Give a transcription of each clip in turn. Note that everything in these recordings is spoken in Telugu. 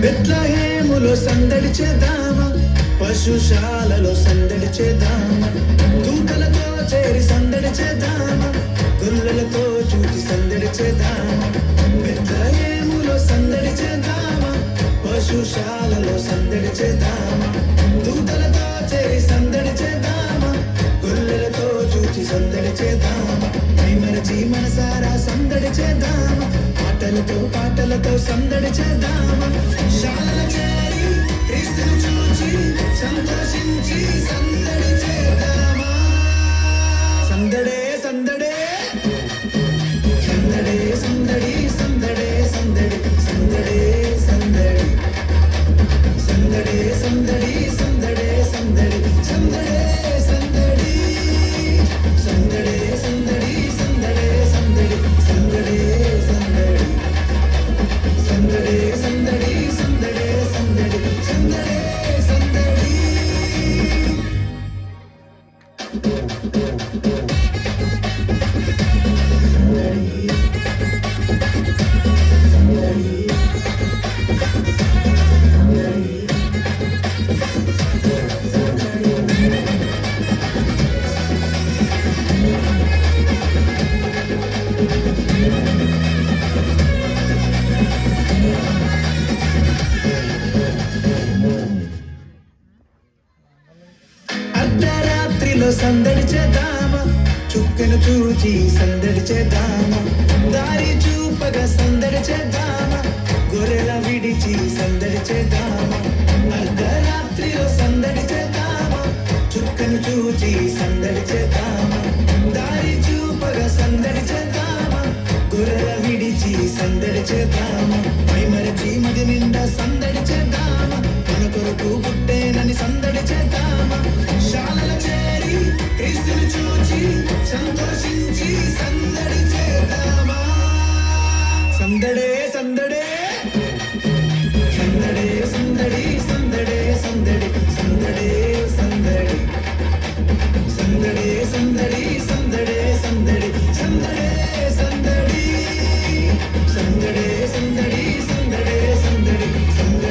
బెత్లహేములో సందడి చేద్దామా, పశుశాలలో సందడి చేద్దామా, దూతలతో చేరి సందడి చేద్దామా, గొల్లలతో చూచి సందడి చేద్దామా. బెత్లహేములో సందడి చేద్దామా, పశుశాలలో సందడి చేద్దామా, దూతలతో చేరి సందడి చేద్దామా, గొల్లలతో చూచి సందడి చేద్దామా. మరచి మనసారా సందడి చేద్దామా, పాటలతో సందడి చేద్దామా. శాలల చేరి క్రీస్తును చూచి సంతోషించి సందడి చేద్దామా. సందడే సందడే సందడే సందడి సందడే సందడి సందడే సందడి సందడే సందడి సందడే సందడి సందడే సందడి సందడే సందడి సందడే సందడి సందడే సందడి సందడే సందడి సందడే సందడి సందడే సందడి. అర్ధరాత్రిలో సందడి చేద్దామా, చుక్కను చూచి సందడి చేద్దామా, దారి చూపగా సందడి చేద్దామా, గొర్రెల విడిచి సందడి చేద్దామా. అర్ధరాత్రిలో సందడి చేద్దామా, చుక్కను చూచి సందడి చేద్దామా, దారి చూపగా సందడి చేద్దామా, గొర్రెల విడిచి సందడి చేద్దామా. మైమరచి మది నిండా సందడి చేద్దామా, మన కొరకు పుట్టేనని సందడి చేద్దామా. శాలల చేరి క్రీస్తును చూచి సంతోషించి సందడి చేద్దామా. సందడే సందడే సందడే సందడి సందడే సందడి సందడే సందడి సందడే సందడి సందడే సందడి సందడే సందడి సందడే సందడి సందడే సందడి సందడే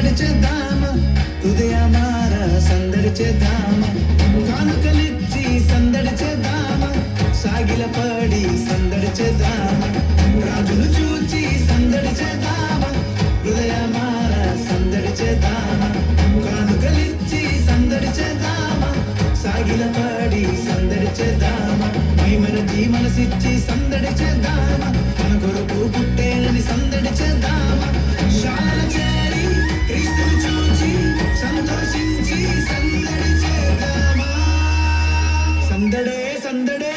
సందడి చేద్దామా హృదయమార సందడి చేద్దామా కానుకలిచ్చి సందడి చేద్దామా సాగిల పడి సందడి చేద్దామా రాజును చూచి సందడి చేద్దామా హృదయమార సందడి చేద్దామా కానుకలిచ్చి సందడి చేద్దామా సాగిల పడి సందడి చేద్దామా మై మనసిచ్చి సందడి చేద్దామా మన కొరకు పుట్టేనని సందడి చేద్దామా శాల చేరి క్రీస్తుని చూచి సంతోషించి సందడి చేద్దామా సందడే సందడే